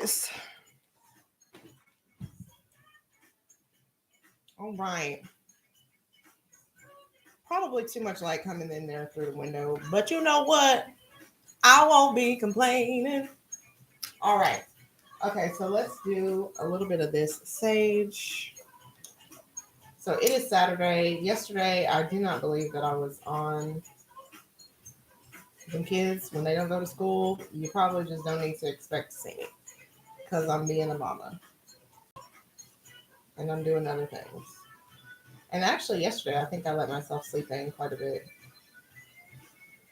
this. All right. Probably too much light coming in there through the window, but you know what? I won't be complaining. All right. Okay, so let's do a little bit of this sage. So it is Saturday. Yesterday, I do not believe that I was on them kids when they don't go to school. You probably just don't need to expect to see me because I'm being a mama and I'm doing other things. And actually, yesterday, I think I let myself sleep in quite a bit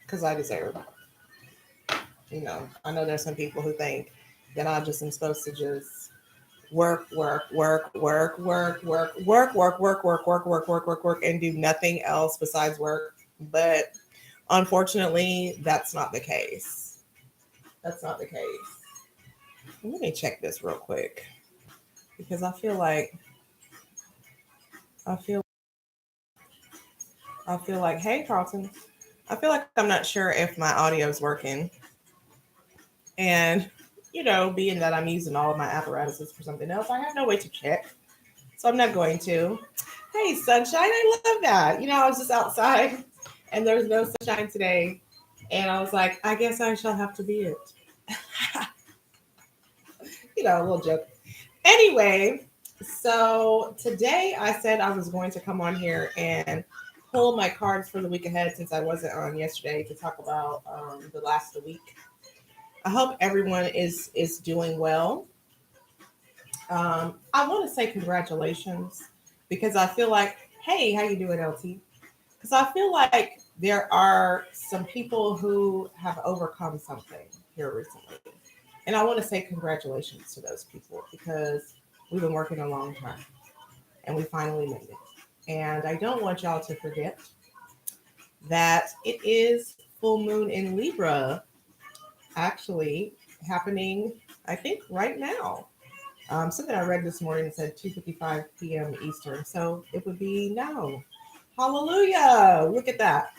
because I deserve. I know there's some people who think that I just am supposed to just work, and do nothing else besides work. But unfortunately, that's not the case. That's not the case. Let me check this real quick because I feel like, hey Carlton, I feel like I'm not sure if my audio is working. And, being that I'm using all of my apparatuses for something else, I have no way to check. So I'm not going to. Hey, sunshine, I love that. I was just outside and there's no sunshine today. And I was like, I guess I shall have to be it. A little joke. Anyway, so today I said I was going to come on here and pull my cards for the week ahead since I wasn't on yesterday to talk about the last of the week. I hope everyone is doing well. I want to say congratulations because I feel like, hey, how you doing, LT? Because I feel like there are some people who have overcome something here recently. And I want to say congratulations to those people because we've been working a long time and we finally made it. And I don't want y'all to forget that it is full moon in Libra actually happening, I think, right now. Something I read this morning said 2:55 p.m. Eastern. So it would be now. Hallelujah. Look at that.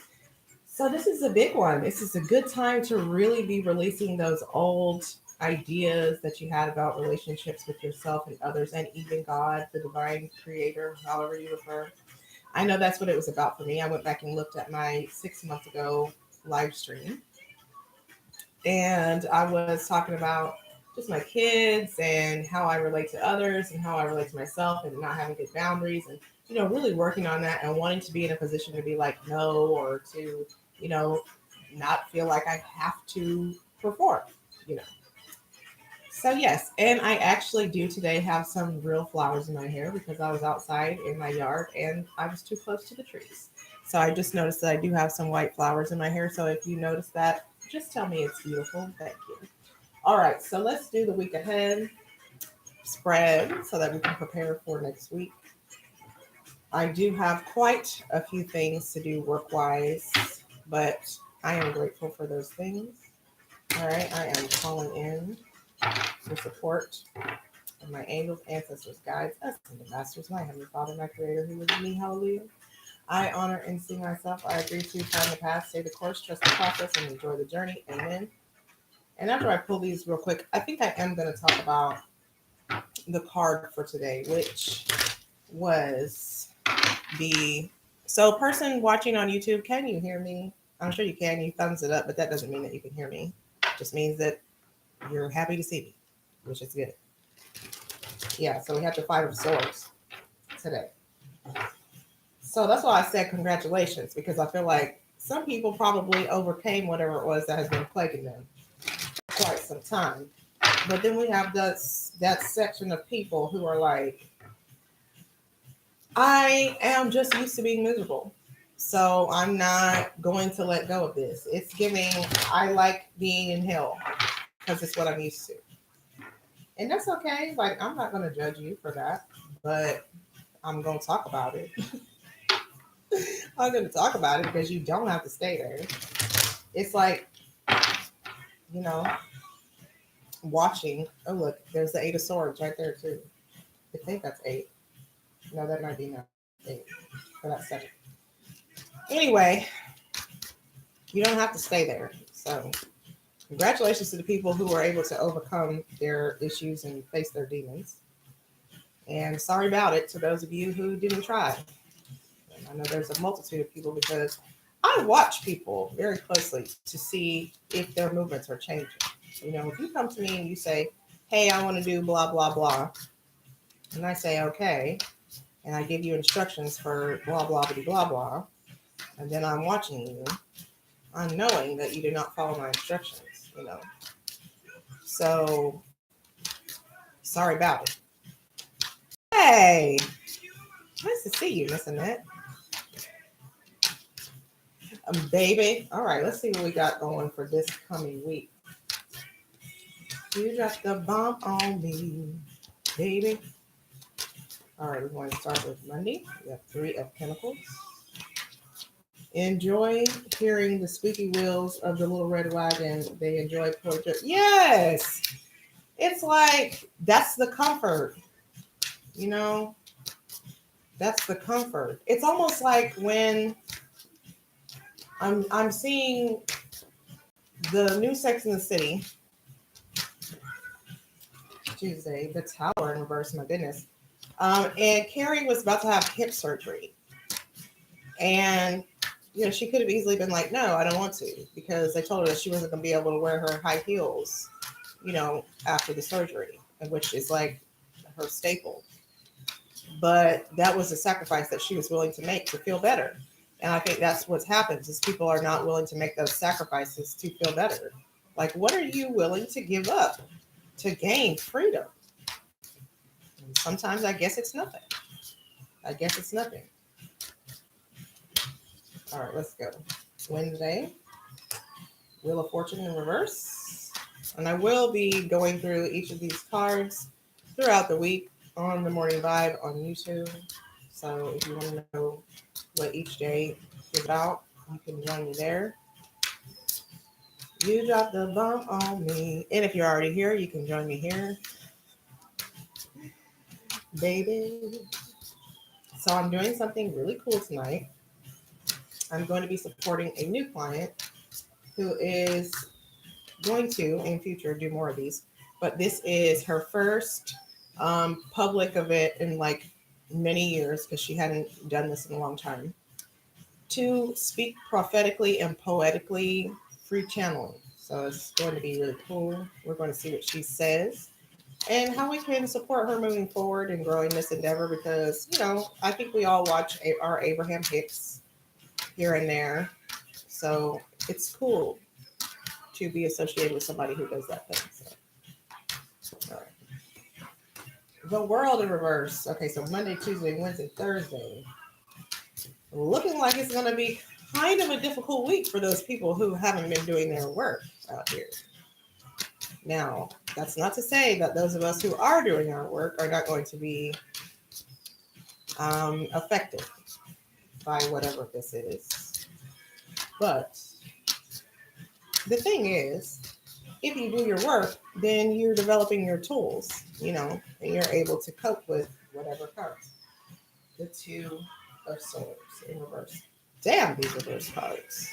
So this is a big one. This is a good time to really be releasing those old ideas that you had about relationships with yourself and others and even God, the divine creator, however you refer. I know that's what it was about for me. I went back and looked at my 6 months ago live stream and I was talking about just my kids and how I relate to others and how I relate to myself and not having good boundaries and, really working on that and wanting to be in a position to be like, no, or to, not feel like I have to perform, you know. So yes, and I actually do today have some real flowers in my hair because I was outside in my yard and I was too close to the trees. So I just noticed that I do have some white flowers in my hair. So if you notice that, just tell me it's beautiful. Thank you. All right, so let's do the week ahead spread so that we can prepare for next week. I do have quite a few things to do work-wise, but I am grateful for those things. All right, I am calling in to support my angels, ancestors, guides, us, and the masters, my heavenly Father, my creator, who lives in me, hallelujah. I honor and see myself. I agree to time the path, stay the course, trust the process, and enjoy the journey. Amen. And after I pull these real quick, I think I am going to talk about the card for today, which was the person watching on YouTube, can you hear me? I'm sure you can. You thumbs it up, but that doesn't mean that you can hear me. It just means that you're happy to see me, which is good. Yeah, so we have the Five of Swords today. So that's why I said congratulations, because I feel like some people probably overcame whatever it was that has been plaguing them for quite some time. But then we have that section of people who are like, I am just used to being miserable. So I'm not going to let go of this. It's giving, I like being in hell because it's what I'm used to. And that's okay. Like, I'm not going to judge you for that, but I'm going to talk about it. I'm going to talk about it because you don't have to stay there. It's like, you know, watching. Oh, look, there's the Eight of Swords right there, too. I think that's 8. No, that might be not 8. But that's 7. Anyway, you don't have to stay there. So Congratulations to the people who were able to overcome their issues and face their demons. And sorry about it to those of you who didn't try. And I know there's a multitude of people because I watch people very closely to see if their movements are changing. You know, if you come to me and you say, hey, I want to do blah, blah, blah, and I say, okay, and I give you instructions for blah, blah, blah, blah, blah, and then I'm watching you, I'm knowing that you did not follow my instructions, you know. So, sorry about it. Hey, nice to see you, Miss Annette. Baby. All right, let's see what we got going for this coming week. You dropped the bomb on me, baby. All right, we're going to start with Monday. We have 3 of Pentacles. Enjoy hearing the squeaky wheels of the little red wagon. They enjoy poetry. Yes. It's like that's the comfort. You know, that's the comfort. It's almost like when I'm seeing the new Sex in the City Tuesday, the Tower in reverse. My goodness. And Carrie was about to have hip surgery, and you know she could have easily been like, "No, I don't want to," because they told her that she wasn't going to be able to wear her high heels, you know, after the surgery, which is like her staple. But that was a sacrifice that she was willing to make to feel better. And I think that's what happens is people are not willing to make those sacrifices to feel better. Like, what are you willing to give up to gain freedom? And sometimes I guess it's nothing. I guess it's nothing. All right, let's go. Wednesday, Wheel of Fortune in reverse. And I will be going through each of these cards throughout the week on the Morning Vibe on YouTube. So if you want to know what each day is about, you can join me there. You dropped the bomb on me. And if you're already here, you can join me here. Baby. So I'm doing something really cool tonight. I'm going to be supporting a new client who is going to, in future, do more of these. But this is her first public event in like many years because she hadn't done this in a long time. To speak prophetically and poetically free channeling. So it's going to be really cool. We're going to see what she says and how we can support her moving forward and growing this endeavor because, you know, I think we all watch our Abraham Hicks here and there. So it's cool to be associated with somebody who does that thing. So, all right. The world in reverse. Okay, so Monday, Tuesday, Wednesday, Thursday. Looking like it's going to be kind of a difficult week for those people who haven't been doing their work out here. Now, that's not to say that those of us who are doing our work are not going to be affected by whatever this is. But the thing is, if you do your work, then you're developing your tools, you know, and you're able to cope with whatever comes. The 2 of Swords in reverse. Damn, these reverse cards.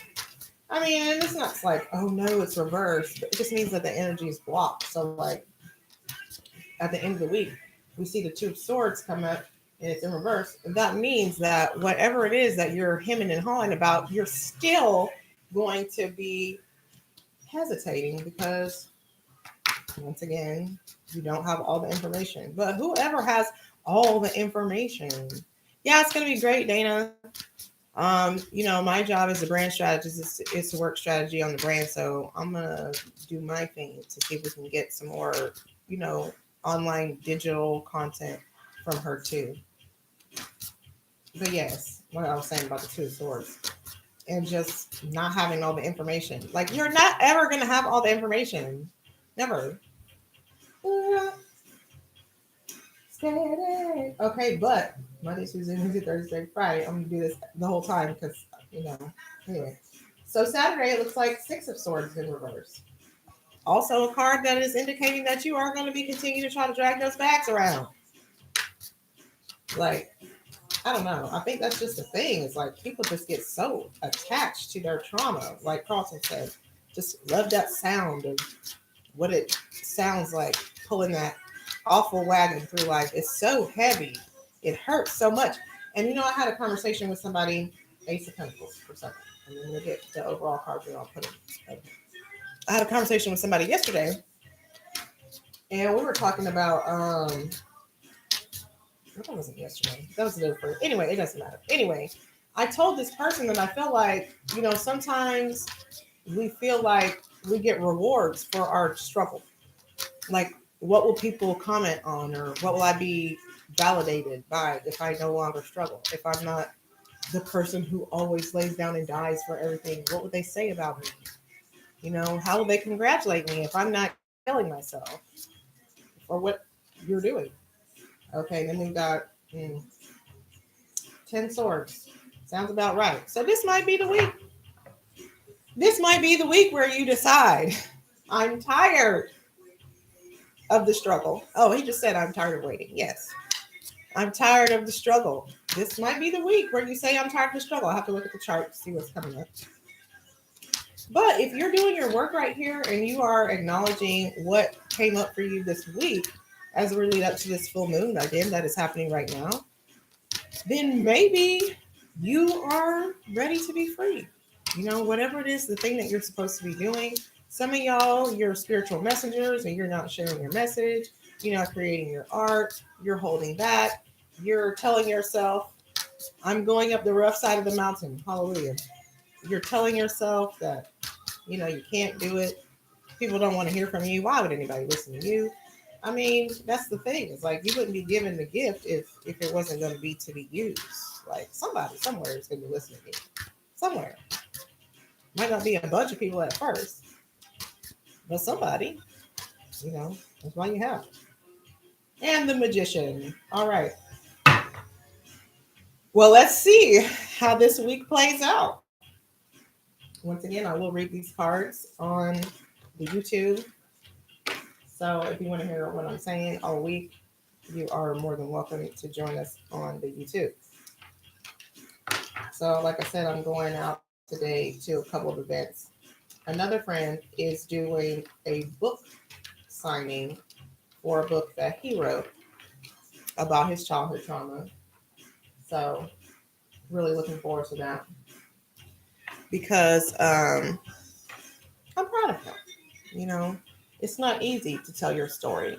I mean, it's not like, oh no, it's reversed. It just means that the energy is blocked. So, like, at the end of the week, we see the 2 of Swords come up and it's in reverse. And that means that whatever it is that you're hemming and hawing about, you're still going to be hesitating because, once again, you don't have all the information. But whoever has all the information, yeah, it's going to be great, Dana. You know, my job as a brand strategist is to work strategy on the brand. So I'm gonna do my thing to see if we can get some more, you know, online digital content from her too. But yes, what I was saying about the 2 of Swords and just not having all the information. Like you're not ever gonna have all the information. Never. Okay, but Monday, Tuesday, Wednesday, Thursday, Friday. I'm gonna do this the whole time because you know. Anyway, so Saturday it looks like 6 of Swords in reverse. Also, a card that is indicating that you are going to be continuing to try to drag those bags around. Like, I don't know. I think that's just a thing. It's like people just get so attached to their trauma, like Carlton said. Just love that sound of what it sounds like pulling that awful wagon through life. It's so heavy. It hurts so much. And I had a conversation with somebody, Ace of Pentacles for a second. And then we'll get to overall cards and I'll put it. I had a conversation with somebody yesterday, and we were talking about that wasn't yesterday. That was the day before. Anyway, it doesn't matter. Anyway, I told this person that I feel like, sometimes we feel like we get rewards for our struggle. Like, what will people comment on, or what will I be validated by if I no longer struggle? If I'm not the person who always lays down and dies for everything, what would they say about me? How will they congratulate me if I'm not killing myself for what you're doing? Okay, then we've got 10 swords. Sounds about right. So this might be the week. This might be the week where you decide, I'm tired of the struggle. Oh, he just said, I'm tired of waiting. Yes. I'm tired of the struggle. This might be the week where you say, I'm tired of the struggle. I have to look at the chart to see what's coming up. But if you're doing your work right here and you are acknowledging what came up for you this week as we lead up to this full moon, again, that is happening right now, then maybe you are ready to be free. Whatever it is, the thing that you're supposed to be doing. Some of y'all, you're spiritual messengers and you're not sharing your message. You're not creating your art. You're holding back. You're telling yourself, I'm going up the rough side of the mountain. Hallelujah. You're telling yourself that, you can't do it. People don't want to hear from you. Why would anybody listen to you? I mean, that's the thing. It's like you wouldn't be given the gift if it wasn't going to be used. Like somebody somewhere is going to be listening to you. Somewhere. Might not be a bunch of people at first, but somebody, that's why you have. And the magician. All right. Well, let's see how this week plays out. Once again, I will read these cards on the YouTube. So if you want to hear what I'm saying all week, you are more than welcome to join us on the YouTube. So like I said, I'm going out today to a couple of events. Another friend is doing a book signing for a book that he wrote about his childhood trauma. So really looking forward to that because I'm proud of him. It's not easy to tell your story.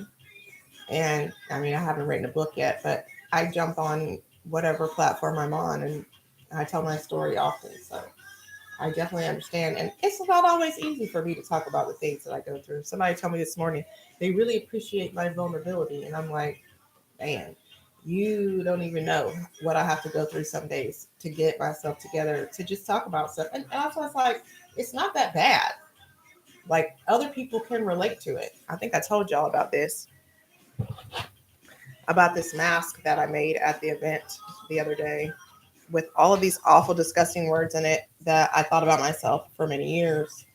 And I mean, I haven't written a book yet, but I jump on whatever platform I'm on and I tell my story often. So I definitely understand. And it's not always easy for me to talk about the things that I go through. Somebody told me this morning, they really appreciate my vulnerability. And I'm like, man, you don't even know what I have to go through some days to get myself together to just talk about stuff. And also it's like, it's not that bad. Like other people can relate to it. I think I told y'all about this mask that I made at the event the other day with all of these awful, disgusting words in it that I thought about myself for many years.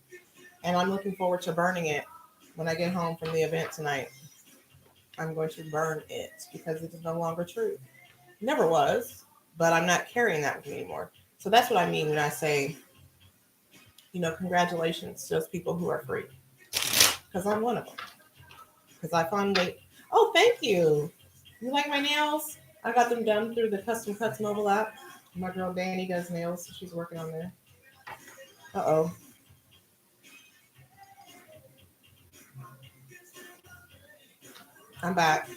And I'm looking forward to burning it when I get home from the event tonight. I'm going to burn it because it is no longer true. Never was, but I'm not carrying that with me anymore. So that's what I mean when I say, congratulations to those people who are free. Because I'm one of them. Because I finally, oh, thank you. You like my nails? I got them done through the Custom Cuts mobile app. My girl Danny does nails. So she's working on there. Uh-oh. I'm back.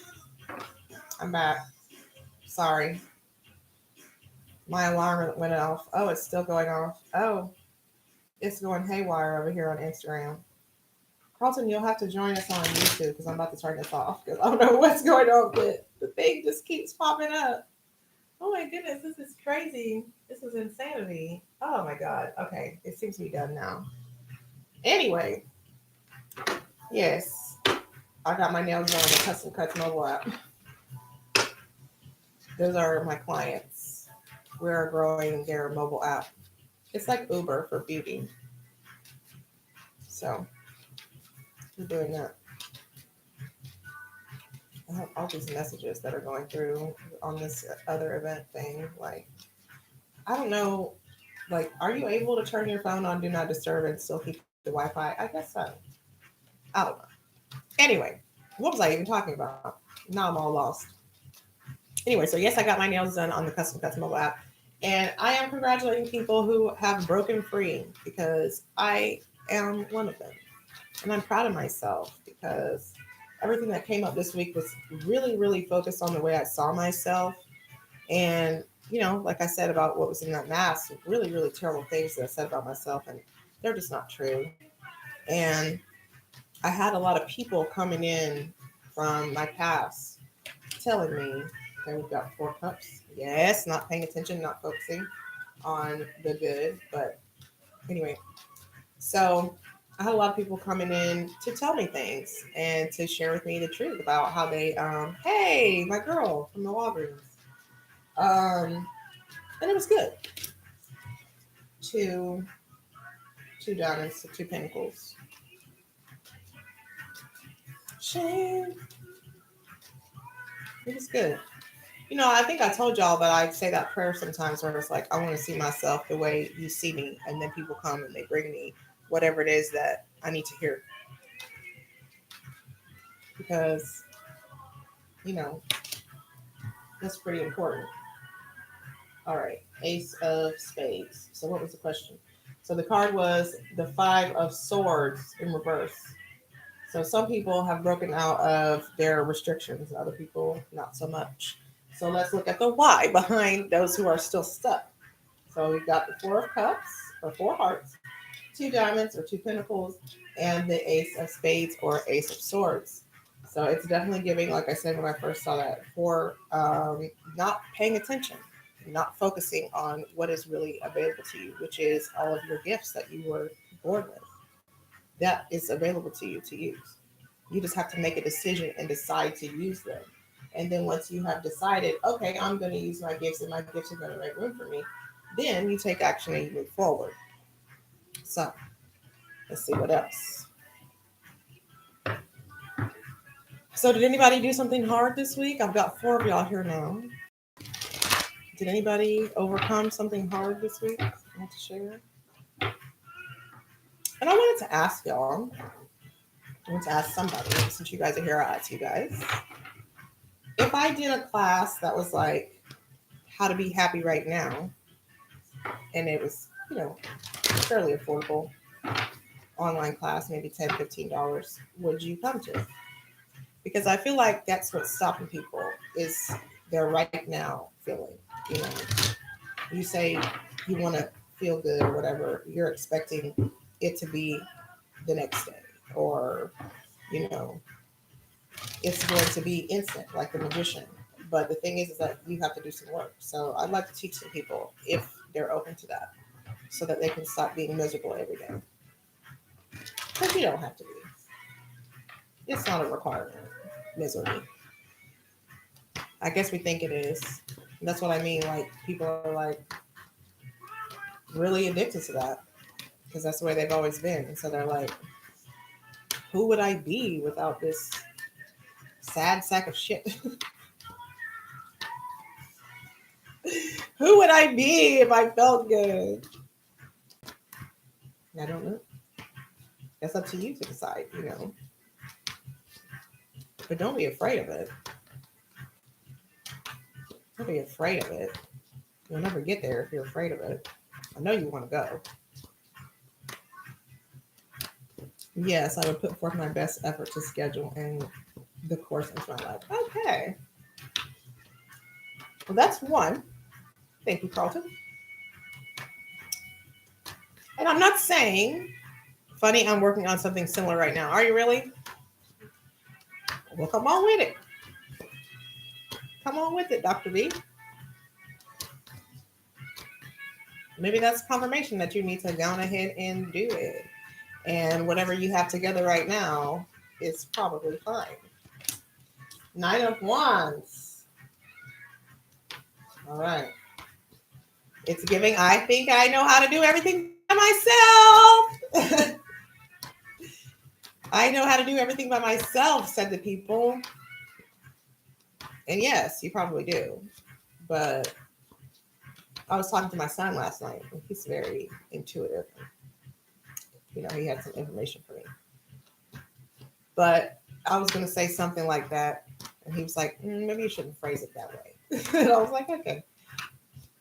Sorry. My alarm went off. Oh, it's still going off. Oh, it's going haywire over here on Instagram. Carlton, you'll have to join us on YouTube because I'm about to turn this off because I don't know what's going on, but the thing just keeps popping up. Oh my goodness, this is crazy. This is insanity. Oh my God. Okay, it seems to be done now. Anyway, yes, I got my nails done on the Custom Cuts mobile app. Those are my clients. We're growing their mobile app. It's like Uber for beauty. So we're doing that. I have all these messages that are going through on this other event thing. Like, I don't know. Like, are you able to turn your phone on Do Not Disturb and still keep it on? the Wi-Fi. I guess so. I don't know. Anyway, what was I even talking about? Now I'm all lost. Anyway, so yes, I got my nails done on the Custom Cuts mobile app. And I am congratulating people who have broken free because I am one of them. And I'm proud of myself because everything that came up this week was really, really focused on the way I saw myself. And, like I said about what was in that mask, really, really terrible things that I said about myself. And they're just not true. And I had a lot of people coming in from my past telling me that we've got 4 cups. Yes, not paying attention, not focusing on the good. But anyway, so I had a lot of people coming in to tell me things and to share with me the truth about how they, hey, my girl from the Walgreens. And it was good. Two diamonds, 2 pentacles. Shame. It was good. I think I told y'all that I say that prayer sometimes where it's like, I want to see myself the way you see me. And then people come and they bring me whatever it is that I need to hear. Because, that's pretty important. All right. Ace of Spades. So what was the question? So the card was the 5 of Swords in reverse. So some people have broken out of their restrictions, other people not so much. So let's look at the why behind those who are still stuck. So we've got the 4 of Cups or 4 hearts, 2 diamonds or 2 pentacles, and the Ace of Spades or Ace of Swords. So it's definitely giving, like I said when I first saw that, for not paying attention, not focusing on what is really available to you, which is all of your gifts that you were born with. That is available to you to use. You just have to make a decision and decide to use them. And then once you have decided, okay, I'm going to use my gifts and my gifts are going to make room for me, then you take action and you move forward. So let's see what else. So did anybody do something hard this week? I've got 4 of y'all here now. Did anybody overcome something hard this week? I want to share. And I wanted to ask y'all, I want to ask somebody, since you guys are here, I'll ask you guys. If I did a class that was like how to be happy right now, and it was, fairly affordable online class, maybe $10, $15, would you come to it? Because I feel like that's what's stopping people is their right now feeling. You say you want to feel good or whatever, you're expecting it to be the next day, or it's going to be instant like the magician. But the thing is that you have to do some work. So I'd like to teach some people if they're open to that, so that they can stop being miserable every day. But you don't have to be. It's not a requirement. Misery. I guess we think it is. And that's what I mean. Like, people are like really addicted to that because that's the way they've always been. And so they're like, who would I be without this sad sack of shit? Who would I be if I felt good? I don't know. That's up to you to decide, But don't be afraid of it. Don't be afraid of it. You'll never get there if you're afraid of it. I know you want to go. Yes, I would put forth my best effort to schedule and the course into my life. Okay. Well, that's one. Thank you, Carlton. And I'm not saying, funny, I'm working on something similar right now. Are you really? Well, come on with it. Come on with it, Dr. B. Maybe that's confirmation that you need to go ahead and do it. And whatever you have together right now is probably fine. 9 of Wands. All right. It's giving, I think I know how to do everything by myself. I know how to do everything by myself, said the people. And yes, you probably do. But I was talking to my son last night, and he's very intuitive. he had some information for me. But I was going to say something like that. And he was like, maybe you shouldn't phrase it that way. And I was like, okay.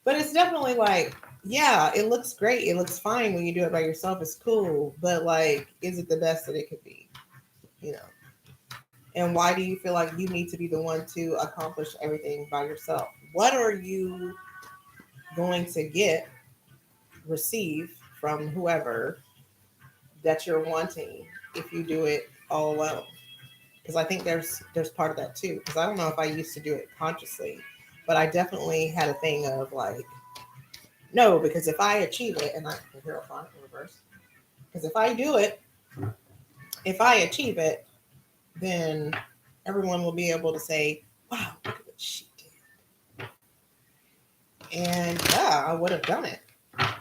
But it's definitely like, yeah, it looks great. It looks fine when you do it by yourself. It's cool. But like, is it the best that it could be? You know? And why do you feel like you need to be the one to accomplish everything by yourself? What are you going to receive from whoever that you're wanting if you do it all alone? Because I think there's part of that too. Because I don't know if I used to do it consciously, but I definitely had a thing of like, no, because if I achieve it, and I can hear a font in reverse, because if I achieve it, then everyone will be able to say, wow, look at what she did. And yeah, I would have done it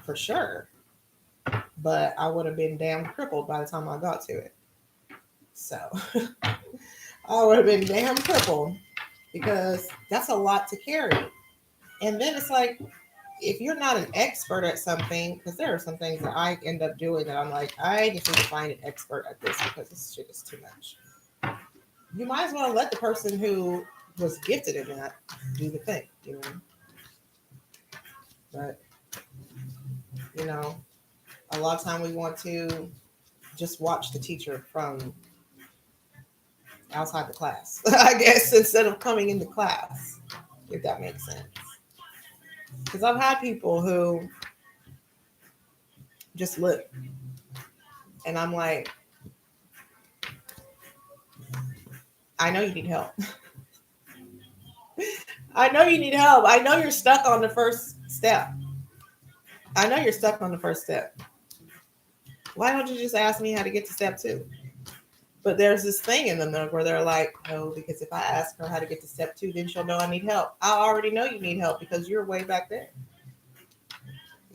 for sure. But I would have been damn crippled by the time I got to it. So I would have been damn crippled because that's a lot to carry. And then it's like, if you're not an expert at something, because there are some things that I end up doing that I'm like, I just need to find an expert at this because this shit is too much. You might as well let the person who was gifted in that do the thing, But, a lot of time we want to just watch the teacher from outside the class, I guess, instead of coming into class, if that makes sense. Because I've had people who just look, and I'm like, I know you need help. I know you need help. I know you're stuck on the first step. Why don't you just ask me how to get to step 2? But there's this thing in them where they're like, oh, because if I ask her how to get to step 2, then she'll know I need help. I already know you need help because you're way back there.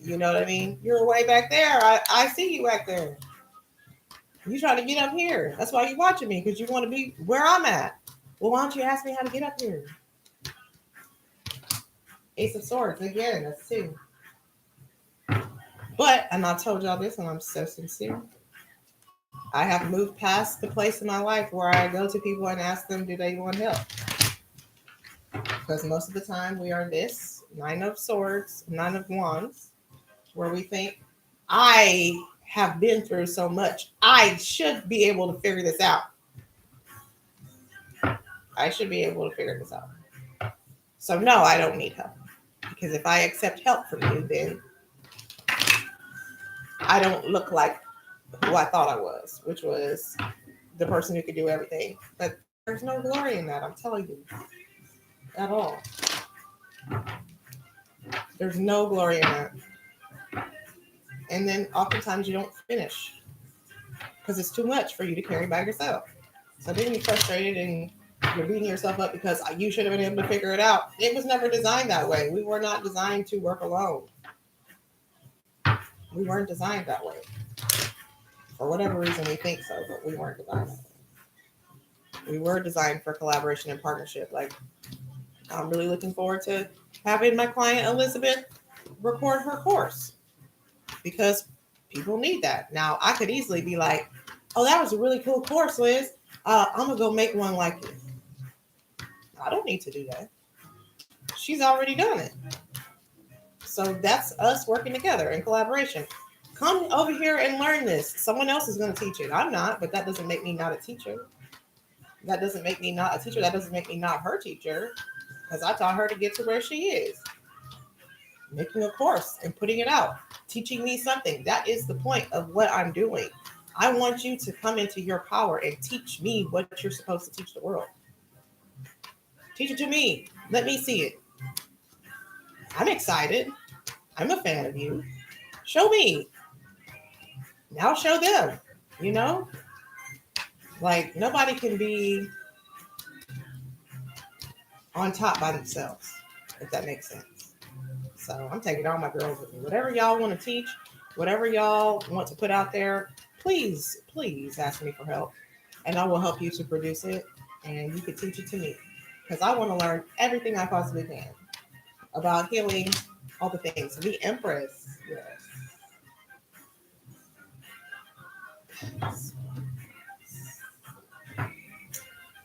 You know what I mean? You're way back there. I see you back there. You trying to get up here. That's why you're watching me, because you want to be where I'm at. Well, why don't you ask me how to get up here? Ace of Swords, again, that's 2. But, and I told y'all this, and I'm so sincere, I have moved past the place in my life where I go to people and ask them, do they want help? Because most of the time we are this 9 of Swords, 9 of Wands, where we think, I have been through so much. I should be able to figure this out. So no, I don't need help. Because if I accept help from you, then I don't look like who I thought I was, which was the person who could do everything. But there's no glory in that, I'm telling you. At all. There's no glory in that. And then oftentimes you don't finish because it's too much for you to carry by yourself. So then you're frustrated and you're beating yourself up because you should have been able to figure it out. It was never designed that way. We were not designed to work alone. We weren't designed that way. For whatever reason, we think so, but we weren't designed that way. We were designed for collaboration and partnership. Like, I'm really looking forward to having my client Elizabeth record her course because people need that. Now, I could easily be like, oh, that was a really cool course, Liz. I'm going to go make one like it. I don't need to do that. She's already done it. So that's us working together in collaboration. Come over here and learn this. Someone else is going to teach it. I'm not, but that doesn't make me not a teacher. That doesn't make me not a teacher. That doesn't make me not her teacher, because I taught her to get to where she is. Making a course and putting it out, teaching me something. That is the point of what I'm doing. I want you to come into your power and teach me what you're supposed to teach the world. Teach it to me. Let me see it. I'm excited. I'm a fan of you. Show me. Now show them. You know? Like, nobody can be on top by themselves, if that makes sense. So I'm taking all my girls with me. Whatever y'all want to teach, whatever y'all want to put out there, please ask me for help. And I will help you to produce it. And you can teach it to me. Because I want to learn everything I possibly can about healing, all the things. The Empress. Yes.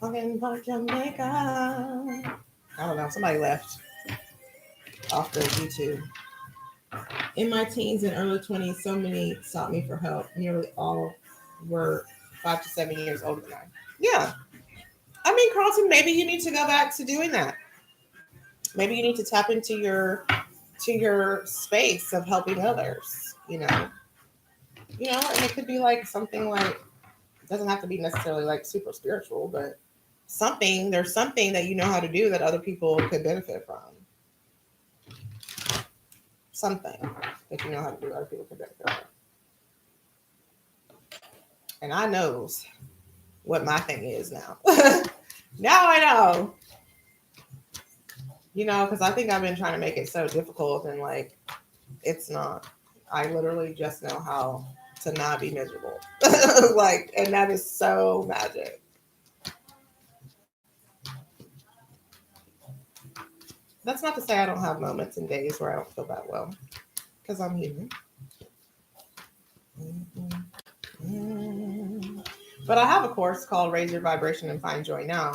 Walking for Jamaica. I don't know. Somebody left off the YouTube. In my teens and early 20s, so many sought me for help. Nearly all were 5 to 7 years older than I. Yeah. I mean, Carlton, maybe you need to go back to doing that. Maybe you need to tap into your space of helping others, you know. And it could be like something like it doesn't have to be necessarily like super spiritual, but there's something that you know how to do that other people could benefit from. Something that you know how to do other people could benefit from. And I knows what my thing is now. Now I know. Because I think I've been trying to make it so difficult and like it's not. I literally just know how to not be miserable. Like, and that is so magic. That's not to say I don't have moments and days where I don't feel that well, because I'm human. But I have a course called Raise Your Vibration and Find Joy Now.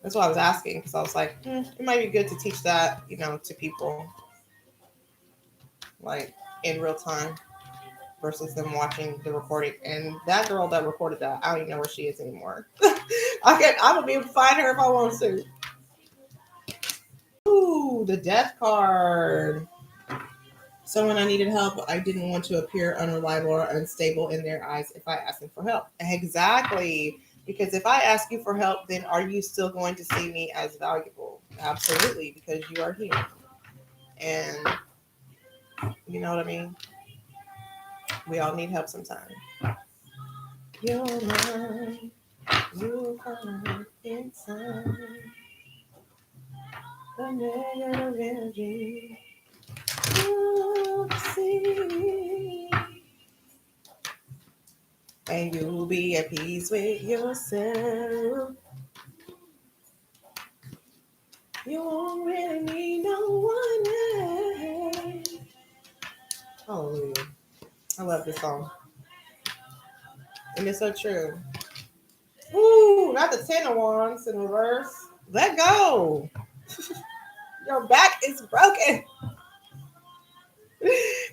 That's what I was asking because I was like, it might be good to teach that, to people like in real time versus them watching the recording. And that girl that recorded that, I don't even know where she is anymore. I would be able to find her if I want to. Ooh, the death card. So when I needed help, I didn't want to appear unreliable or unstable in their eyes if I asked them for help. Exactly. Because if I ask you for help, then are you still going to see me as valuable? Absolutely, because you are here. And you know what I mean? We all need help sometimes. You're mine. You come inside the negative energy. You see. And you'll be at peace with yourself. You won't really need no one else. Hallelujah. I love this song. And it's so true. Ooh, not the 10 of Wands in reverse. Let go. Your back is broken.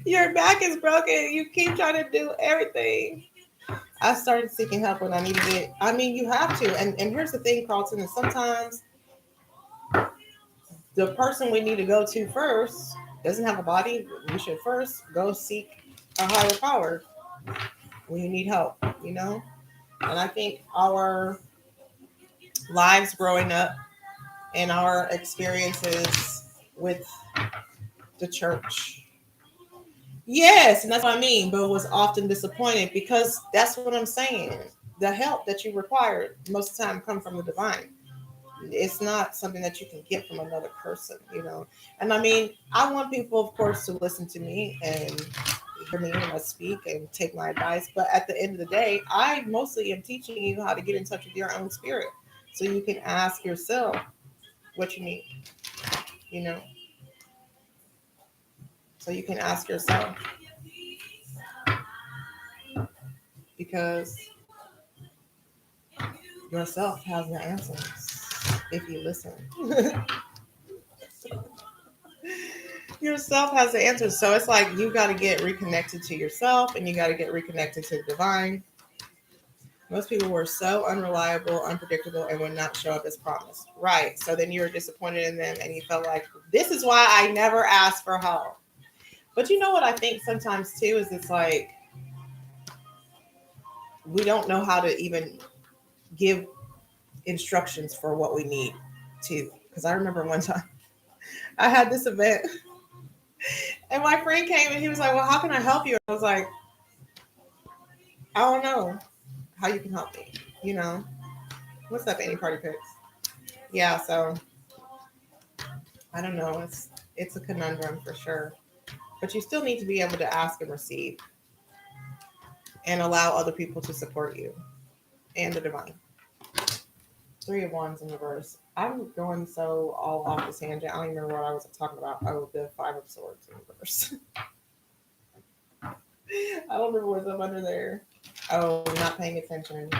Your back is broken. You keep trying to do everything. I started seeking help when I needed it. I mean, you have to. And here's the thing, Carlton, is sometimes the person we need to go to first doesn't have a body. We should first go seek a higher power when you need help. And I think our lives growing up and our experiences with the church. Yes, and that's what I mean, but was often disappointed because that's what I'm saying. The help that you required most of the time come from the divine. It's not something that you can get from another person. And I mean, I want people, of course, to listen to me and hear me when I speak and take my advice. But at the end of the day, I mostly am teaching you how to get in touch with your own spirit so you can ask yourself what you need, you know, so you can ask yourself because yourself has the answers if you listen. Yourself has the answers. So it's like you got to get reconnected to yourself and you got to get reconnected to the divine. Most people were so unreliable, unpredictable, and would not show up as promised. Right. So then you were disappointed in them and you felt like, this is why I never asked for help. But you know what I think sometimes too is it's like we don't know how to even give instructions for what we need to. Because I remember one time I had this event and my friend came and he was like, well, how can I help you? I was like, I don't know how you can help me. You know, what's up, any party picks? Yeah, so I don't know. It's a conundrum for sure. But you still need to be able to ask and receive and allow other people to support you and the divine. 3 of Wands in reverse. I'm going so all off this tangent. I don't even remember what I was talking about. Oh, the 5 of Swords in reverse. I don't remember what's up under there. Oh, not paying attention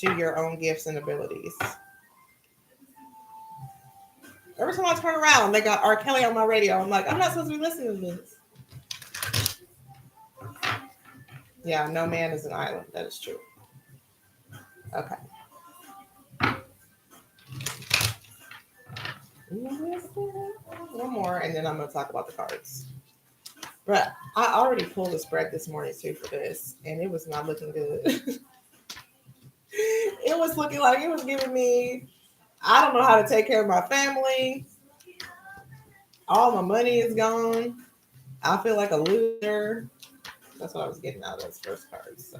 to your own gifts and abilities. Every time I turn around, they got R. Kelly on my radio. I'm like, I'm not supposed to be listening to this. Yeah, no man is an island. That is true. Okay. One more, and then I'm going to talk about the cards. But I already pulled a spread this morning too for this, and it was not looking good. It was looking like it was giving me, I don't know how to take care of my family. All my money is gone. I feel like a loser. That's what I was getting out of those first cards. So.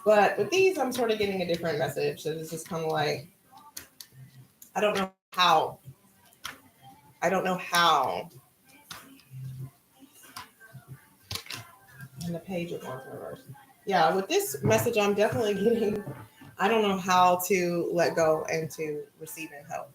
But with these, I'm sort of getting a different message. So it's just kind of like, I don't know how. I don't know how. And the page of one's reverse. Yeah, with this message, I'm definitely getting, I don't know how to let go and to receive and help.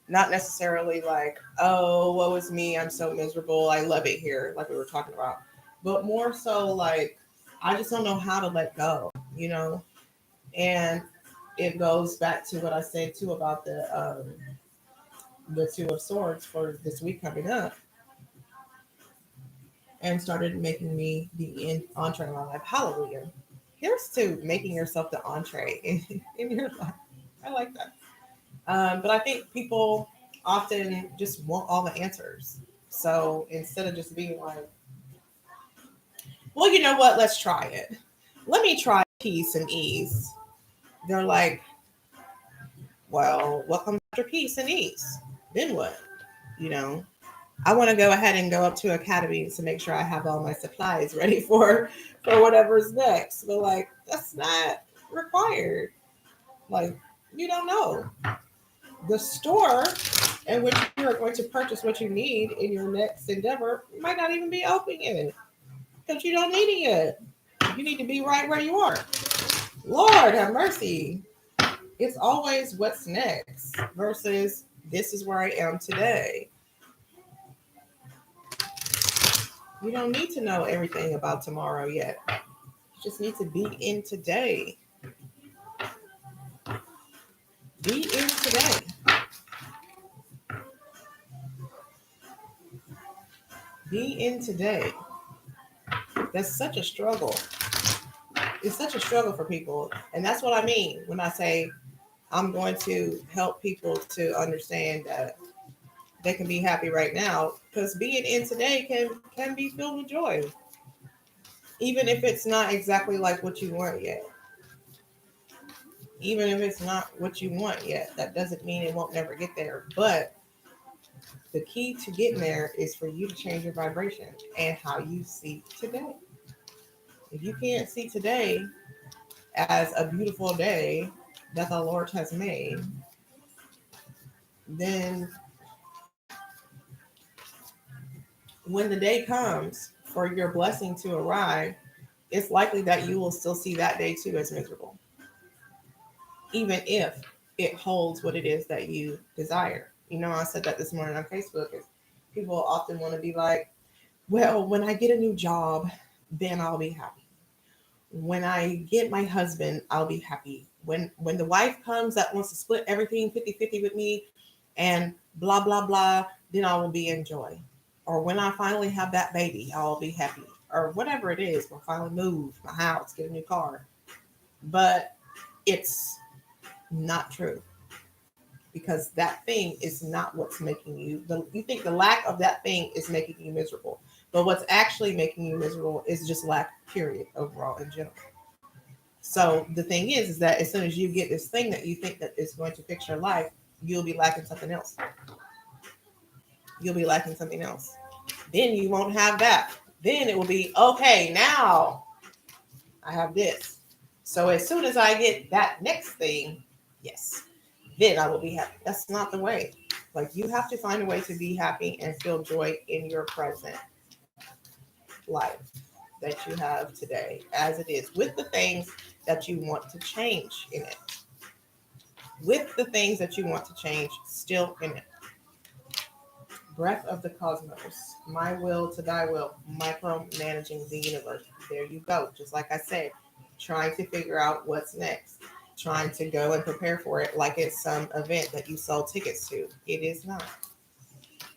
Not necessarily like, oh, woe is me, I'm so miserable, I love it here, like we were talking about. But more so like, I just don't know how to let go, you know? And it goes back to what I said too about the Two of Swords for this week coming up. And started making me the entree in my life. Hallelujah. Here's to making yourself the entree in your life. I like that. But I think people often just want all the answers. So instead of just being like, well, you know what? Let's try it. Let me try peace and ease. They're like, well, what comes after peace and ease? Then what? You know, I want to go ahead and go up to Academy to make sure I have all my supplies ready for whatever's next. But like, that's not required. Like, you don't know. The store in which you are going to purchase what you need in your next endeavor might not even be open yet because you don't need it yet. You need to be right where you are. Lord have mercy. It's always what's next versus this is where I am today. You don't need to know everything about tomorrow yet. You just need to be in today. Be in today. Be in today. That's such a struggle. It's such a struggle for people. And that's what I mean when I say I'm going to help people to understand that they can be happy right now because being in today can be filled with joy. Even if it's not exactly like what you want yet. Even if it's not what you want yet, that doesn't mean it won't never get there. But the key to getting there is for you to change your vibration and how you see today. If you can't see today as a beautiful day that the Lord has made, then when the day comes for your blessing to arrive, it's likely that you will still see that day too as miserable, even if it holds what it is that you desire. You know, I said that this morning on Facebook. Is people often want to be like, well, when I get a new job, then I'll be happy. When I get my husband, I'll be happy. When the wife comes that wants to split everything 50-50 with me and blah, blah, blah, then I will be in joy. Or when I finally have that baby, I'll be happy. Or whatever it is, we'll finally move my house, get a new car. But it's not true because that thing is not what's making you, you think the lack of that thing is making you miserable. But what's actually making you miserable is just lack, period, overall in general. So the thing is that as soon as you get this thing that you think that is going to fix your life, you'll be lacking something else. You'll be lacking something else. Then you won't have that. Then it will be, okay, now I have this. So as soon as I get that next thing, yes, then I will be happy. That's not the way. Like you have to find a way to be happy and feel joy in your present life that you have today as it is with the things that you want to change in it. With the things that you want to change still in it. Breath of the cosmos, my will to thy will, micromanaging the universe. There you go. Just like I said, trying to figure out what's next, trying to go and prepare for it like it's some event that you sold tickets to. It is not.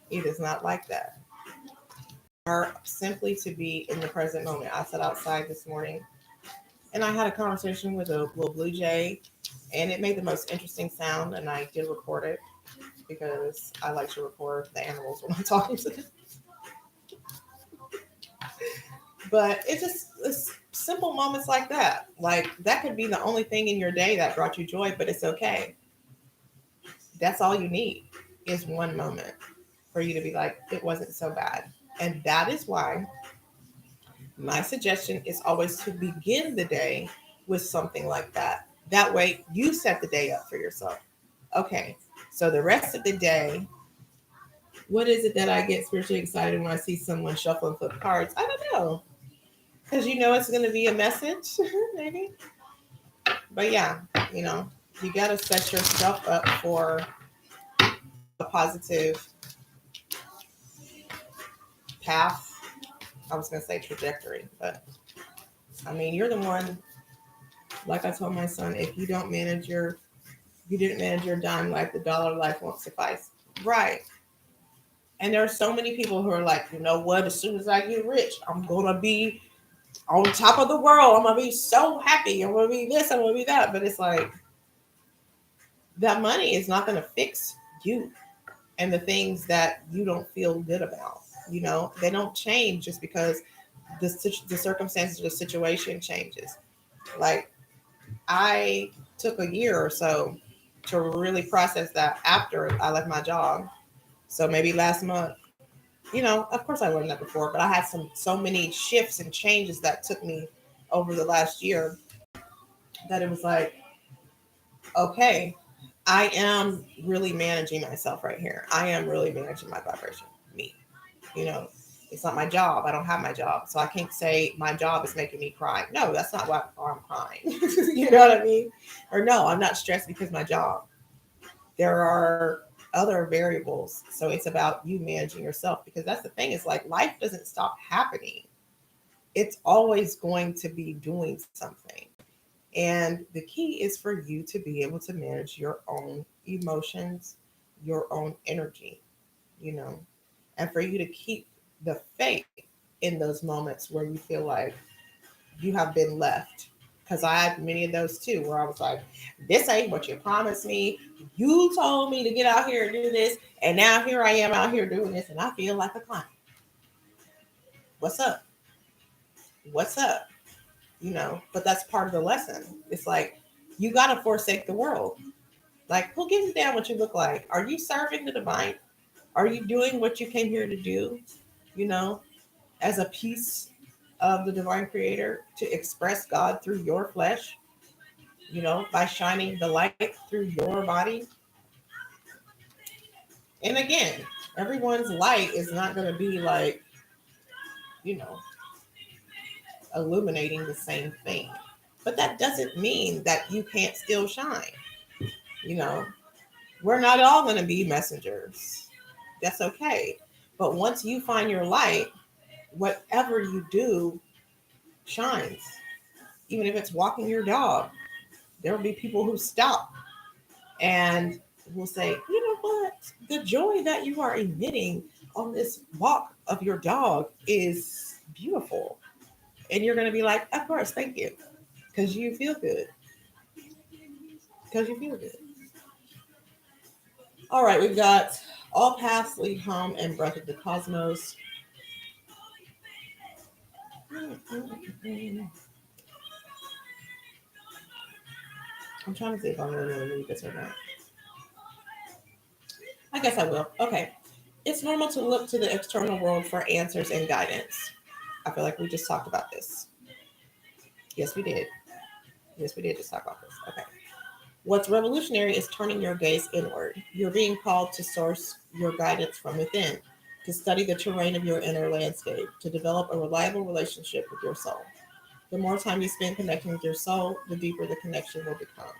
It is not like that. Are simply to be in the present moment. I sat outside this morning and I had a conversation with a little blue jay, and it made the most interesting sound. And I did record it because I like to record the animals when I'm talking to them. But it's simple moments like that. Like that could be the only thing in your day that brought you joy, but it's okay. That's all you need is one moment for you to be like, it wasn't so bad. And that is why my suggestion is always to begin the day with something like that. That way you set the day up for yourself. Okay, so the rest of the day, what is it that I get spiritually excited when I see someone shuffle and flip cards? I don't know. Because you know it's going to be a message, maybe. But yeah, you know, you got to set yourself up for a positive path. I was going to say trajectory, but I mean, you're the one, like I told my son, if you didn't manage your dime life, the dollar life won't suffice. Right. And there are so many people who are like, you know what, as soon as I get rich, I'm going to be on top of the world. I'm going to be so happy. I'm going to be this, I'm going to be that. But it's like, that money is not going to fix you and the things that you don't feel good about. You know, they don't change just because the circumstances of the situation changes. Like, I took a year or so to really process that after I left my job. So maybe last month, you know, of course I learned that before, but I had so many shifts and changes that took me over the last year that it was like, okay, I am really managing myself right here. I am really managing my vibration, me. You know, it's not my job. I don't have my job. So I can't say my job is making me cry. No, that's not why I'm crying. You know what I mean? Or no, I'm not stressed because my job. There are other variables. So it's about you managing yourself, because that's the thing, is like life doesn't stop happening. It's always going to be doing something. And the key is for you to be able to manage your own emotions, your own energy, you know, and for you to keep the faith in those moments where you feel like you have been left. Because I had many of those too, where I was like, this ain't what you promised me. You told me to get out here and do this. And now here I am out here doing this, and I feel like a clown. What's up? What's up? You know, but that's part of the lesson. It's like, you got to forsake the world. Like, who gives a damn what you look like? Are you serving the divine? Are you doing what you came here to do? You know, as a piece of the divine creator, to express God through your flesh, you know, by shining the light through your body. And again, everyone's light is not going to be like, you know, illuminating the same thing. But that doesn't mean that you can't still shine. You know, we're not all going to be messengers. That's okay. But once you find your light, whatever you do shines. Even if it's walking your dog, there will be people who stop and will say, you know what? The joy that you are emitting on this walk of your dog is beautiful. And you're going to be like, of course, thank you. Because you feel good. Because you feel good. All right, we've got All Paths Lead Home and Breath of the Cosmos. I'm trying to see if I'm going to read this or not. I guess I will. Okay. It's normal to look to the external world for answers and guidance. I feel like we just talked about this. Yes, we did. Yes, we did just talk about this. Okay. What's revolutionary is turning your gaze inward. You're being called to source your guidance from within, to study the terrain of your inner landscape, to develop a reliable relationship with your soul. The more time you spend connecting with your soul, the deeper the connection will become.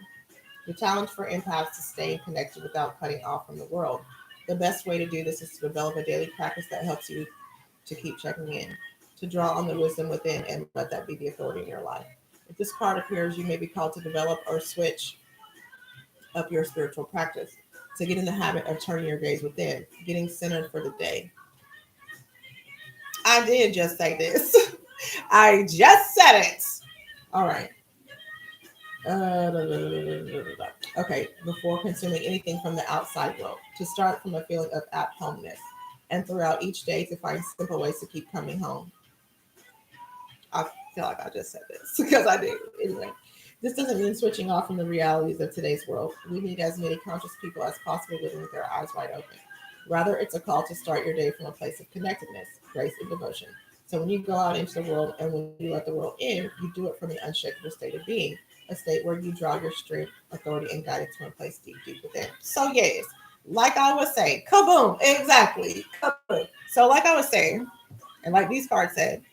The challenge for empaths is staying connected without cutting off from the world. The best way to do this is to develop a daily practice that helps you to keep checking in, to draw on the wisdom within and let that be the authority in your life. If this card appears, you may be called to develop or switch up your spiritual practice, to get in the habit of turning your gaze within, getting centered for the day. I did just say this. I just said it. All right. Okay, before consuming anything from the outside world, to start from a feeling of at homeness, and throughout each day to find simple ways to keep coming home. I feel like I just said this because I did. Anyway, this doesn't mean switching off from the realities of today's world. We need as many conscious people as possible living with their eyes wide open. Rather, it's a call to start your day from a place of connectedness, grace, and devotion. So when you go out into the world and when you let the world in, you do it from an unshakable state of being, a state where you draw your strength, authority, and guidance from a place deep, deep within. So yes, like I was saying, kaboom, exactly, kaboom. So like I was saying, and like these cards said,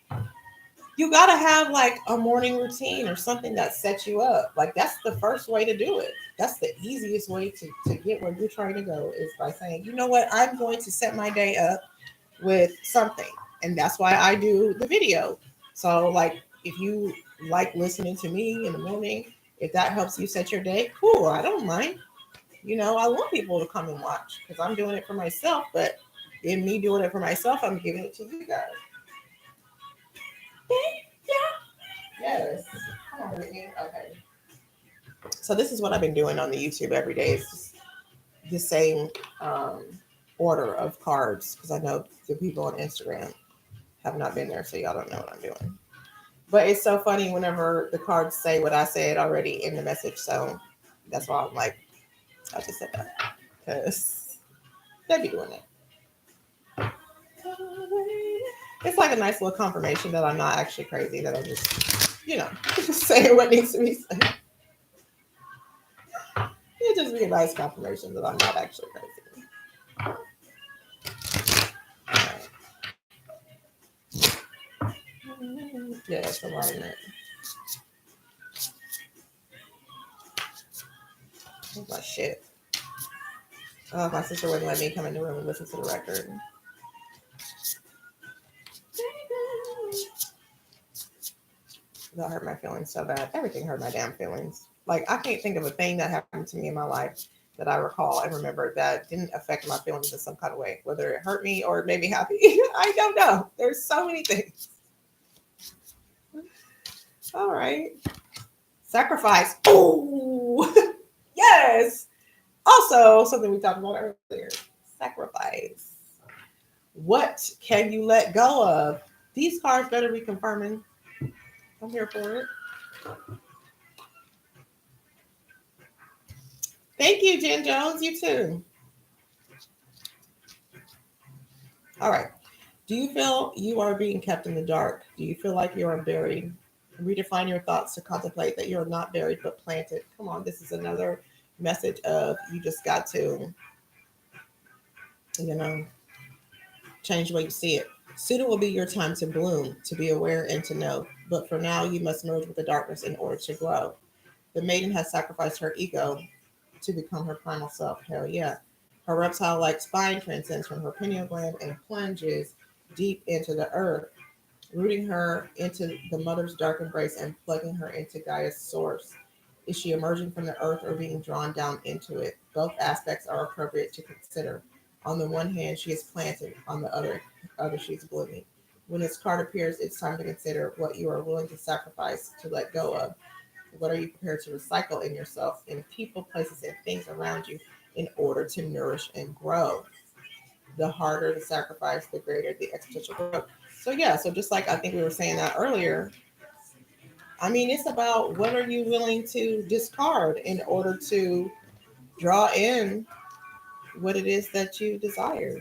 you got to have like a morning routine or something that sets you up. Like that's the first way to do it. That's the easiest way to get where you're trying to go is by saying, you know what, I'm going to set my day up with something. And that's why I do the video. So like if you like listening to me in the morning, if that helps you set your day, cool. I don't mind. I want people to come and watch because I'm doing it for myself, but in me doing it for myself, I'm giving it to you guys. Yes. Come on, Brittany. Okay. So this is what I've been doing on the YouTube every day. It's just the same um, order of cards because I know the people on Instagram have not been there, so y'all don't know what I'm doing. But it's so funny whenever the cards say what I said already in the message. So that's why I'm like, I just said that because they be doing it. It's like a nice little confirmation that I'm not actually crazy. That I'm just, just saying what needs to be said. It just be a nice confirmation that I'm not actually crazy. Yeah, that's alignment. That's my shit. Oh, my sister wouldn't let me come in the room and listen to the record. That hurt my feelings so bad. Everything hurt my damn feelings. Like, I can't think of a thing that happened to me in my life that I recall and remember that didn't affect my feelings in some kind of way, whether it hurt me or it made me happy. I don't know. There's so many things. All right. Sacrifice. Oh, yes. Also, something we talked about earlier, sacrifice. What can you let go of? These cards better be confirming. I'm here for it. Thank you, Jen Jones. You too. All right. Do you feel you are being kept in the dark? Do you feel like you are buried? Redefine your thoughts to contemplate that you are not buried but planted. Come on, this is another message of you just got to, you know, change the way you see it. Soon it will be your time to bloom, to be aware and to know. But for now, you must merge with the darkness in order to grow. The maiden has sacrificed her ego to become her primal self. Hell yeah. Her reptile like spine transcends from her pineal gland and plunges deep into the earth, rooting her into the mother's dark embrace and plugging her into Gaia's source. Is she emerging from the earth or being drawn down into it? Both aspects are appropriate to consider. On the one hand, she is planted. On the other she is blooming. When this card appears, it's time to consider what you are willing to sacrifice to let go of. What are you prepared to recycle in yourself, in people, places, and things around you in order to nourish and grow? The harder the sacrifice, the greater the exponential growth. So yeah, so just like I think we were saying that earlier, I mean, it's about what are you willing to discard in order to draw in what it is that you desire,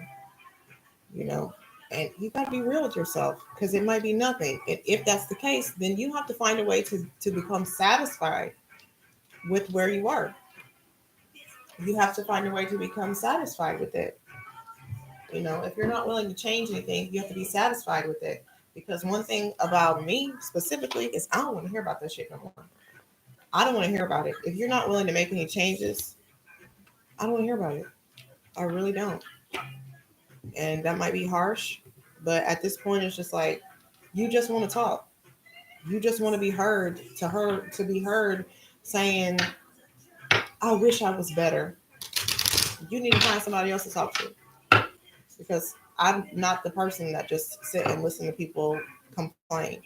you know? And you got to be real with yourself because it might be nothing. And if that's the case, then you have to find a way to become satisfied with where you are. You have to find a way to become satisfied with it. If you're not willing to change anything, you have to be satisfied with it. Because one thing about me specifically is I don't want to hear about that shit no more. I don't want to hear about it. If you're not willing to make any changes, I don't want to hear about it. I really don't. And that might be harsh, but at this point, it's just like you just want to talk. You just want to be heard, to be heard saying, I wish I was better. You need to find somebody else to talk to, because I'm not the person that just sit and listen to people complain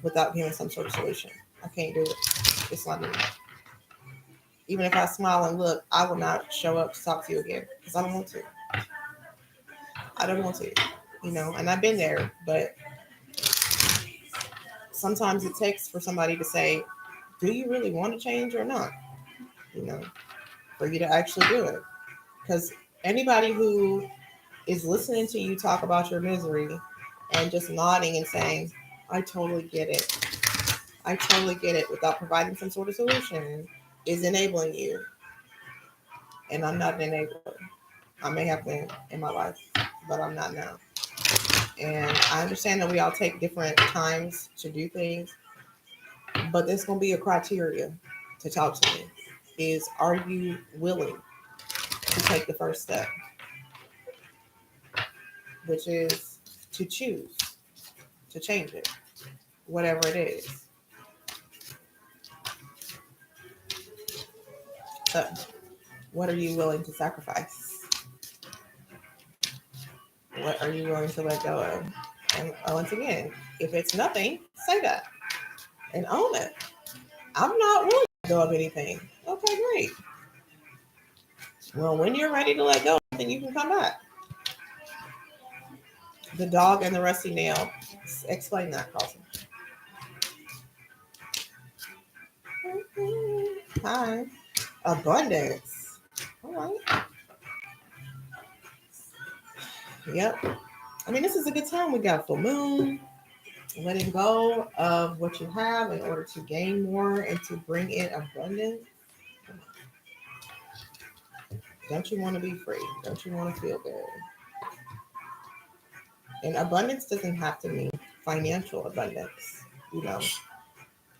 without giving some sort of solution. I can't do it. It's not me. Even if I smile and look, I will not show up to talk to you again because I don't want to. I don't want to, and I've been there, but sometimes it takes for somebody to say, do you really want to change or not? You know, for you to actually do it. Because anybody who is listening to you talk about your misery and just nodding and saying, I totally get it. I totally get it without providing some sort of solution is enabling you. And I'm not an enabler. I may have been in my life, but I'm not now. And I understand that we all take different times to do things, but there's going to be a criteria to talk to me is, are you willing to take the first step, which is to choose to change it, whatever it is. So, what are you willing to sacrifice? What are you willing to let go of? And once again, if it's nothing, say that and own it. I'm not willing to let go of anything. Okay, great. Well, when you're ready to let go, then you can come back. The dog and the rusty nail. Explain that, Carlton. Hi. Abundance. All right. Yep. I mean, this is a good time. We got full moon, letting go of what you have in order to gain more and to bring in abundance. Don't you want to be free? Don't you want to feel good? And abundance doesn't have to mean financial abundance. You know,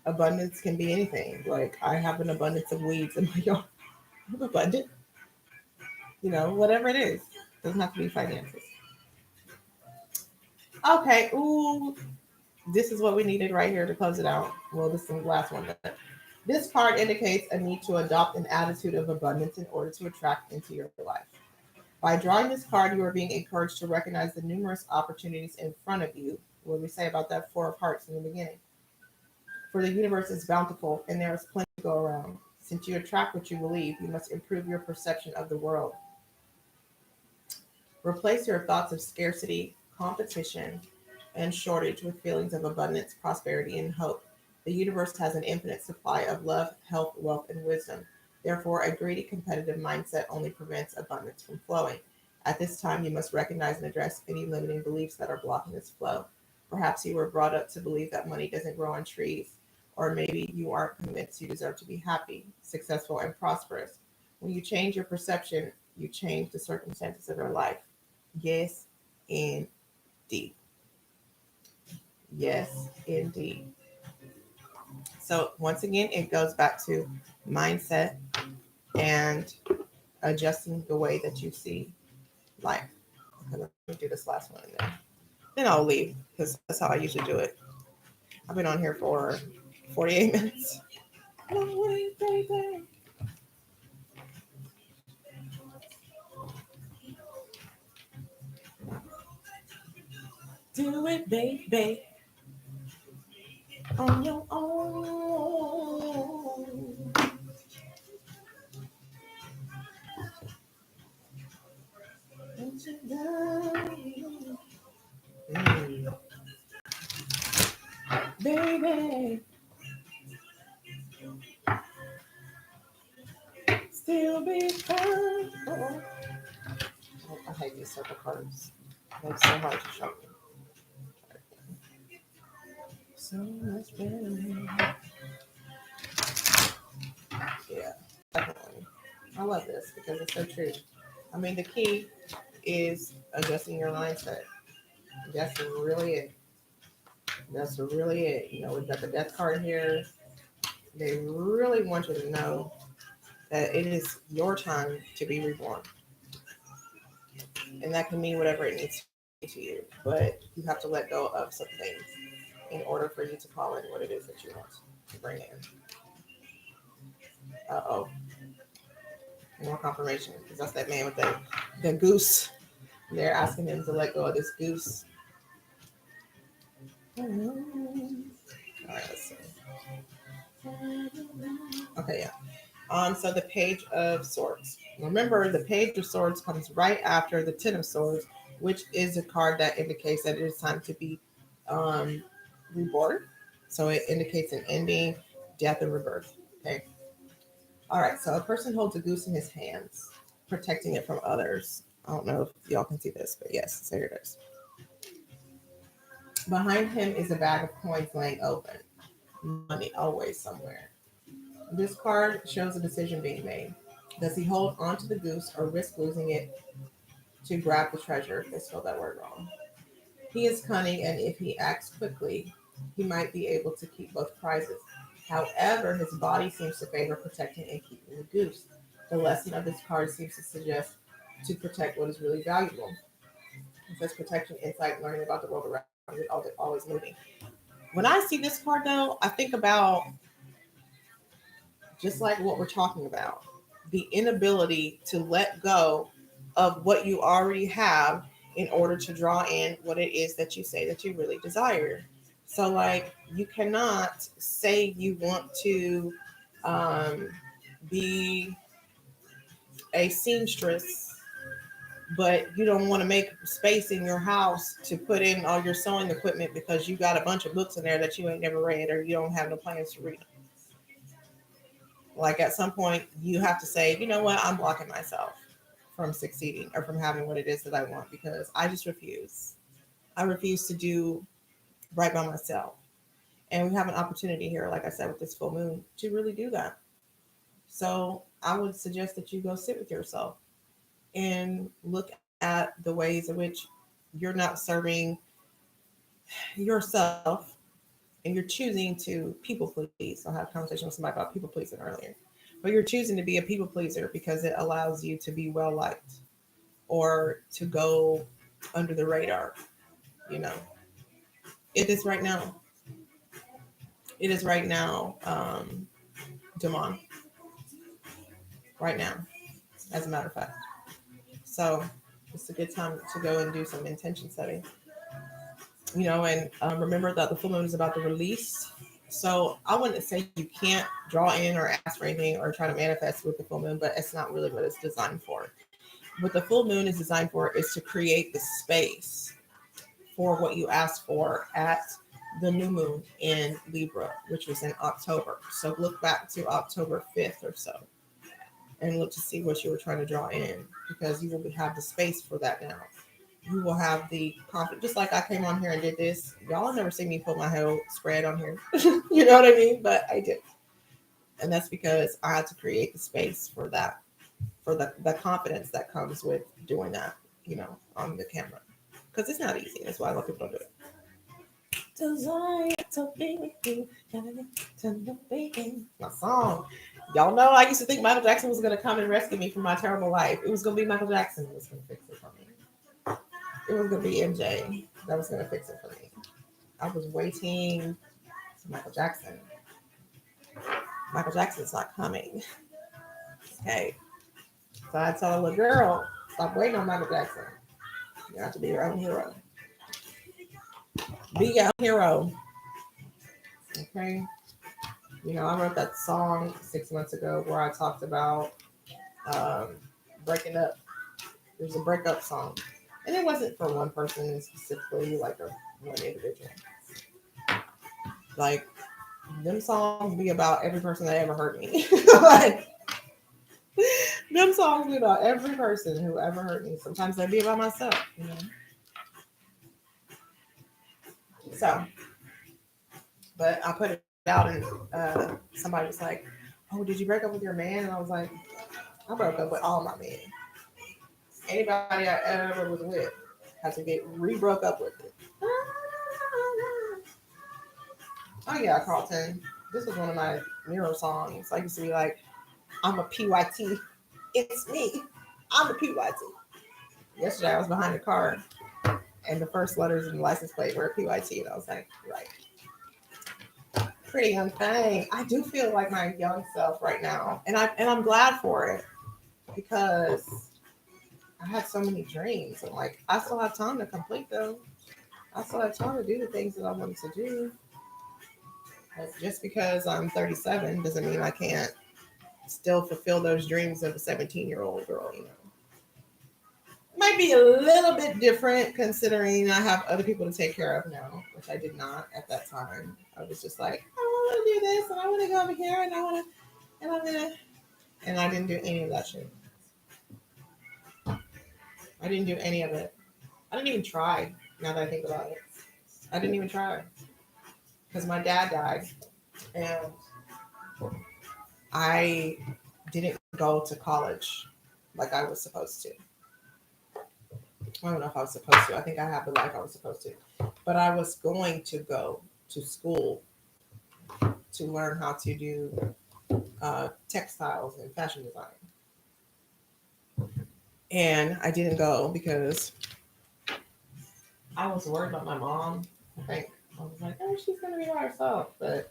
abundance can be anything. Like, I have an abundance of weeds in my yard. I'm abundant. Whatever it is. Doesn't have to be finances. Okay. Ooh, this is what we needed right here to close it out. Well, this is the last one. This card indicates a need to adopt an attitude of abundance in order to attract into your life. By drawing this card, you are being encouraged to recognize the numerous opportunities in front of you. What did we say about that Four of Hearts in the beginning? For the universe is bountiful and there is plenty to go around. Since you attract what you believe, you must improve your perception of the world. Replace your thoughts of scarcity, competition, and shortage with feelings of abundance, prosperity, and hope. The universe has an infinite supply of love, health, wealth, and wisdom. Therefore, a greedy, competitive mindset only prevents abundance from flowing. At this time, you must recognize and address any limiting beliefs that are blocking this flow. Perhaps you were brought up to believe that money doesn't grow on trees, or maybe you aren't convinced you deserve to be happy, successful, and prosperous. When you change your perception, you change the circumstances of your life. Yes, indeed. Yes, indeed. So once again, it goes back to mindset and adjusting the way that you see life. Okay, let me do this last one and then I'll leave because that's how I usually do it. I've been on here for 48 minutes. Do it, baby, on your own. Mm, baby, still be fine. I hate these circle cards. They're so hard to shuffle. So much better. Yeah, definitely. I love this because it's so true. I mean, the key is adjusting your mindset. That's really it. That's really it. We've got the death card here. They really want you to know that it is your time to be reborn. And that can mean whatever it needs to be to you. But you have to let go of some things. in order for you to call in what it is that you want to bring in. Uh-oh. More confirmation, because that's that man with the goose. They're asking him to let go of this goose. All right, let's see. Okay, yeah. So the Page of Swords. Remember, the Page of Swords comes right after the Ten of Swords, which is a card that indicates that it is time to be um, reborn. So it indicates an ending, death, and rebirth. Okay. All right. So a person holds a goose in his hands, protecting it from others. I don't know if y'all can see this, but yes, so here it is. Behind him is a bag of coins laying open. Money always somewhere. This card shows a decision being made. Does he hold on to the goose or risk losing it to grab the treasure? They spelled that word wrong. He is cunning, and if he acts quickly, he might be able to keep both prizes. However, his body seems to favor protecting and keeping the goose. The lesson of this card seems to suggest to protect what is really valuable. It says protection, insight, learning about the world around you, always moving. When I see this card, though, I think about just like what we're talking about, the inability to let go of what you already have in order to draw in what it is that you say that you really desire. So, like, you cannot say you want to um, be a seamstress, but you don't want to make space in your house to put in all your sewing equipment because you got a bunch of books in there that you ain't never read or you don't have no plans to read. Like at some point, you have to say, you know what, I'm blocking myself from succeeding or from having what it is that I want because I just refuse. I refuse to do right by myself. And we have an opportunity here, like I said, with this full moon to really do that. So I would suggest that you go sit with yourself and look at the ways in which you're not serving yourself and you're choosing to people please. I had a conversation with somebody about people pleasing earlier. But you're choosing to be a people pleaser because it allows you to be well liked or to go under the radar, you know. It is right now. It is right now, Demon. Right now, as a matter of fact. So it's a good time to go and do some intention setting. You know, and remember that the full moon is about the release. So I wouldn't say you can't draw in or ask for anything or try to manifest with the full moon, but it's not really what it's designed for. What the full moon is designed for is to create the space for what you asked for at the new moon in Libra, which was in October. So look back to October 5th or so and look to see what you were trying to draw in because you will have the space for that now. You will have the confidence. Just like I came on here and did this. Y'all never see me put my whole spread on here. You know what I mean? But I did. And that's because I had to create the space for that, for the confidence that comes with doing that, you know, on the camera. Because it's not easy. That's why a lot of people don't do it. Desire to be with you. My song. Y'all know I used to think Michael Jackson was going to come and rescue me from my terrible life. It was going to be Michael Jackson who was going to fix it for me. It was going to be MJ that was going to fix it for me. I was waiting for Michael Jackson. Michael Jackson's not coming. Okay. So I tell a little girl, stop waiting on Michael Jackson. You have to be your own hero. Be your own hero. Okay. You know, I wrote that song 6 months ago where I talked about um, breaking up. There's a breakup song. And it wasn't for one person specifically, like a one individual. Like, them songs be about every person that ever hurt me. Like, them songs be about every person who ever hurt me. Sometimes they be about myself, you know. So, but I put it out and somebody was like, "Oh, did you break up with your man?" And I was like, "I broke up with all my men. Anybody I ever was with had to get re-broke up with it." Oh yeah, Carlton. This was one of my Miro songs. I used to be like, "I'm a PYT. It's me. I'm a PYT." Yesterday I was behind the car and the first letters in the license plate were PYT, and I was like, right. Pretty young thing. I do feel like my young self right now, and I'm glad for it because I had so many dreams, and like I still have time to complete them. I still have time to do the things that I wanted to do. Like, just because I'm 37 doesn't mean I can't still fulfill those dreams of a 17-year-old girl. Might be a little bit different considering I have other people to take care of now, which I did not at that time. I was just like, I want to do this, and I want to go over here, and I want to, and I'm gonna, and I didn't do any of that shit. I didn't do any of it. I didn't even try. Now that I think about it, I didn't even try because my dad died, and I didn't go to college like I was supposed to. I don't know if I was supposed to. I think I have the life I was supposed to. But I was going to go to school to learn how to do textiles and fashion design. And I didn't go because I was worried about my mom. I think I was like, oh, she's going to be by herself. But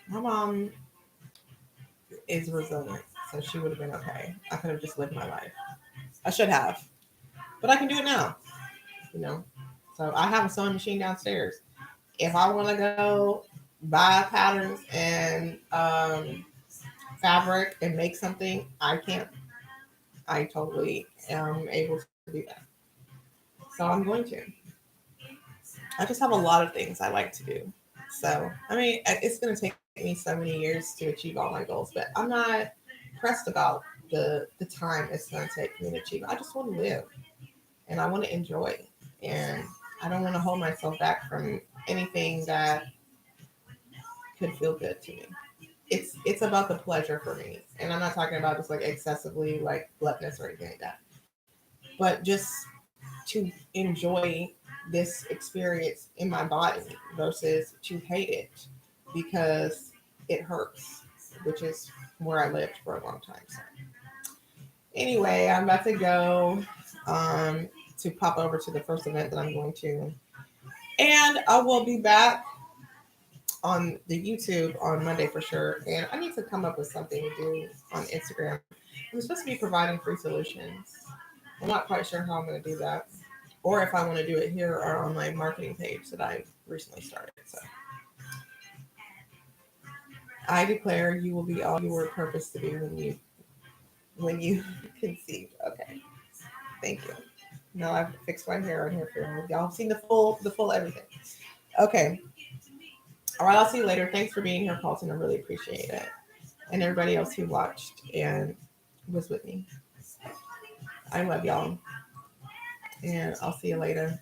my mom is resilient, so she would have been okay. I could have just lived my life. I should have. But I can do it now, you know. So I have a sewing machine downstairs. If I want to go buy patterns and fabric and make something, I can't. I totally am able to do that. So I'm going to. I just have a lot of things I like to do. So, I mean, it's going to take me so many years to achieve all my goals, but I'm not pressed about the time it's going to take me to achieve. I just want to live and I want to enjoy. And I don't want to hold myself back from anything that could feel good to me. It's about the pleasure for me, and I'm not talking about just like excessively like gluttonous or anything like that, but just to enjoy this experience in my body versus to hate it because it hurts, which is where I lived for a long time. So anyway, I'm about to go to pop over to the first event that I'm going to, and I will be back on the YouTube on Monday for sure. And I need to come up with something to do on Instagram. I'm supposed to be providing free solutions. I'm not quite sure how I'm going to do that, or if I want to do it here or on my marketing page that I recently started. So I declare you will be all you were purposed to be when you conceived. Okay, thank you. Now I've fixed my hair on here for you. Y'all have seen the full everything. Okay. All right, I'll see you later. Thanks for being here, Colton. I really appreciate it. And everybody else who watched and was with me. I love y'all. And I'll see you later.